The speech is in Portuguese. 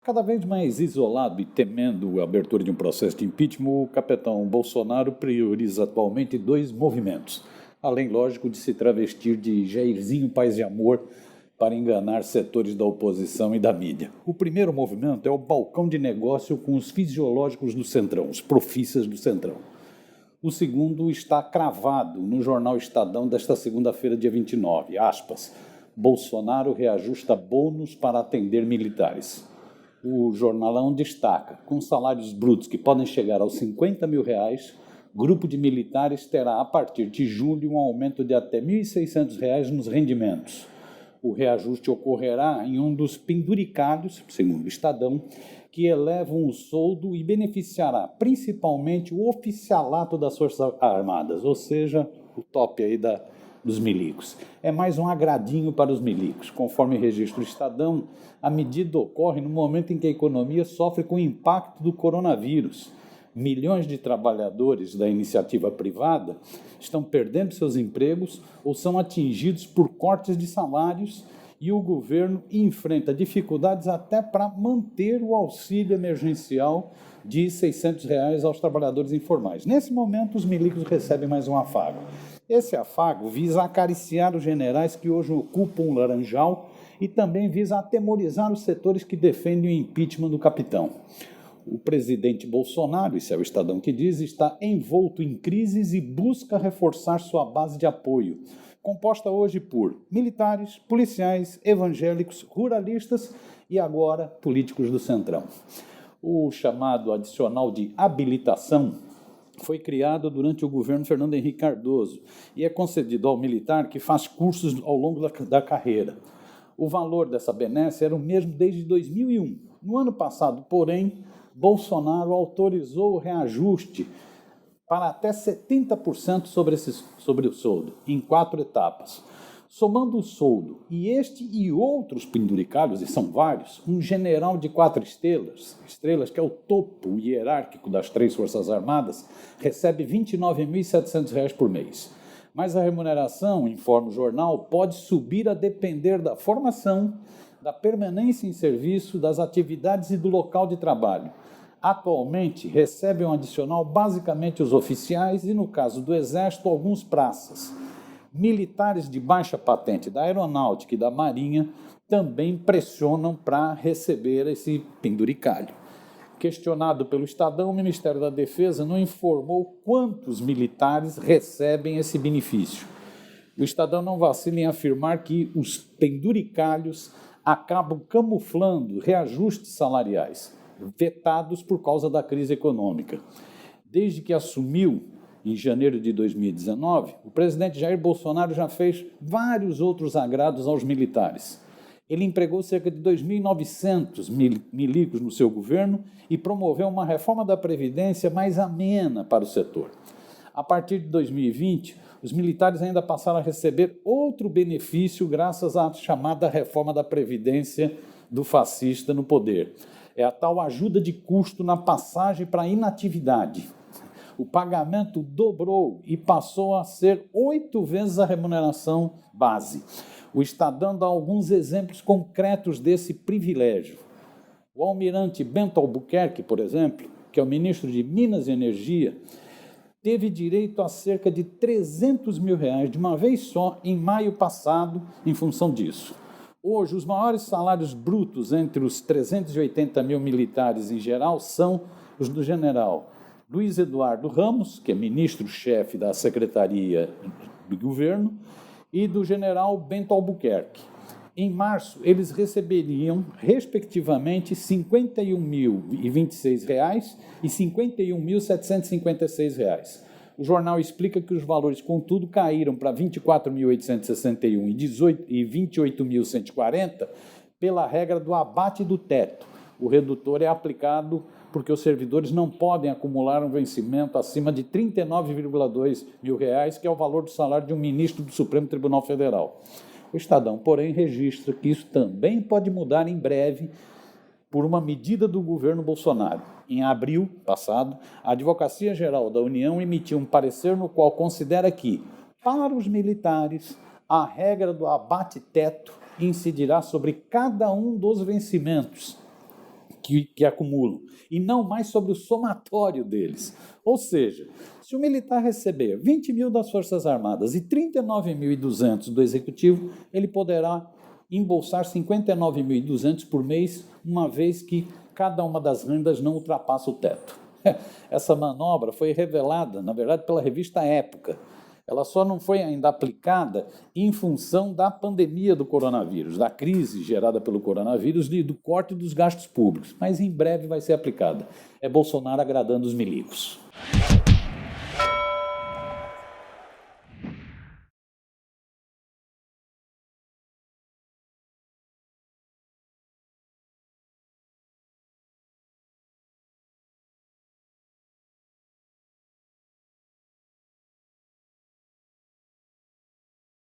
Cada vez mais isolado e temendo a abertura de um processo de impeachment, o capitão Bolsonaro prioriza atualmente dois movimentos, além, lógico, de se travestir de Jairzinho Paz e Amor para enganar setores da oposição e da mídia. O primeiro movimento é o balcão de negócio com os fisiológicos do Centrão, os profissas do Centrão. O segundo está cravado no jornal Estadão desta segunda-feira, dia 29, aspas, Bolsonaro reajusta bônus para atender militares. O jornalão destaca, com salários brutos que podem chegar aos R$50 mil, grupo de militares terá, a partir de julho, um aumento de até R$1.600 nos rendimentos. O reajuste ocorrerá em um dos penduricalhos, segundo o Estadão, que elevam o soldo e beneficiará principalmente o oficialato das Forças Armadas, ou seja, o top aí dos milicos. É mais um agradinho para os milicos. Conforme registra o Estadão, a medida ocorre no momento em que a economia sofre com o impacto do coronavírus. Milhões de trabalhadores da iniciativa privada estão perdendo seus empregos ou são atingidos por cortes de salários e o governo enfrenta dificuldades até para manter o auxílio emergencial de R$600 aos trabalhadores informais. Nesse momento, os milicos recebem mais um afago. Esse afago visa acariciar os generais que hoje ocupam o Laranjal e também visa atemorizar os setores que defendem o impeachment do capitão. O presidente Bolsonaro, isso é o Estadão que diz, está envolto em crises e busca reforçar sua base de apoio, composta hoje por militares, policiais, evangélicos, ruralistas e agora políticos do Centrão. O chamado adicional de habilitação foi criado durante o governo Fernando Henrique Cardoso e é concedido ao militar que faz cursos ao longo da carreira. O valor dessa benesse era o mesmo desde 2001. No ano passado, porém, Bolsonaro autorizou o reajuste para até 70% sobre o soldo, em 4 etapas. Somando o soldo e este e outros penduricalhos, e são vários, um general de 4 estrelas, que é o topo hierárquico das 3 Forças Armadas, recebe R$ 29.700 por mês. Mas a remuneração, informa o jornal, pode subir a depender da formação, da permanência em serviço, das atividades e do local de trabalho. Atualmente, recebem um adicional basicamente os oficiais e, no caso do Exército, alguns praças. Militares de baixa patente da Aeronáutica e da Marinha também pressionam para receber esse penduricalho. Questionado pelo Estadão, o Ministério da Defesa não informou quantos militares recebem esse benefício. O Estadão não vacila em afirmar que os penduricalhos acabam camuflando reajustes salariais, vetados por causa da crise econômica. Desde que assumiu, em janeiro de 2019, o presidente Jair Bolsonaro já fez vários outros agrados aos militares. Ele empregou cerca de 2.900 milicos no seu governo e promoveu uma reforma da Previdência mais amena para o setor. A partir de 2020, os militares ainda passaram a receber outro benefício graças à chamada reforma da Previdência do fascista no poder. É a tal ajuda de custo na passagem para a inatividade. O pagamento dobrou e passou a ser 8 vezes a remuneração base. O Estadão dá alguns exemplos concretos desse privilégio. O almirante Bento Albuquerque, por exemplo, que é o ministro de Minas e Energia, teve direito a cerca de R$300 mil de uma vez só em maio passado em função disso. Hoje, os maiores salários brutos entre os 380 mil militares em geral são os do general Luiz Eduardo Ramos, que é ministro-chefe da Secretaria do Governo, e do general Bento Albuquerque. Em março, eles receberiam, respectivamente, R$ 51.026 e R$ 51.756. O jornal explica que os valores, contudo, caíram para 24.861 e 28.140 pela regra do abate do teto. O redutor é aplicado porque os servidores não podem acumular um vencimento acima de R$ 39,2 mil, que é o valor do salário de um ministro do Supremo Tribunal Federal. O Estadão, porém, registra que isso também pode mudar em breve por uma medida do governo Bolsonaro. Em abril passado, a Advocacia Geral da União emitiu um parecer no qual considera que, para os militares, a regra do abate-teto incidirá sobre cada um dos vencimentos que acumulam, e não mais sobre o somatório deles. Ou seja, se o militar receber 20 mil das Forças Armadas e 39.200 do Executivo, ele poderá embolsar 59.200 por mês, uma vez que cada uma das rendas não ultrapassa o teto. Essa manobra foi revelada, na verdade, pela revista Época. Ela só não foi ainda aplicada em função da pandemia do coronavírus, da crise gerada pelo coronavírus e do corte dos gastos públicos, mas em breve vai ser aplicada. É Bolsonaro agradando os milicos.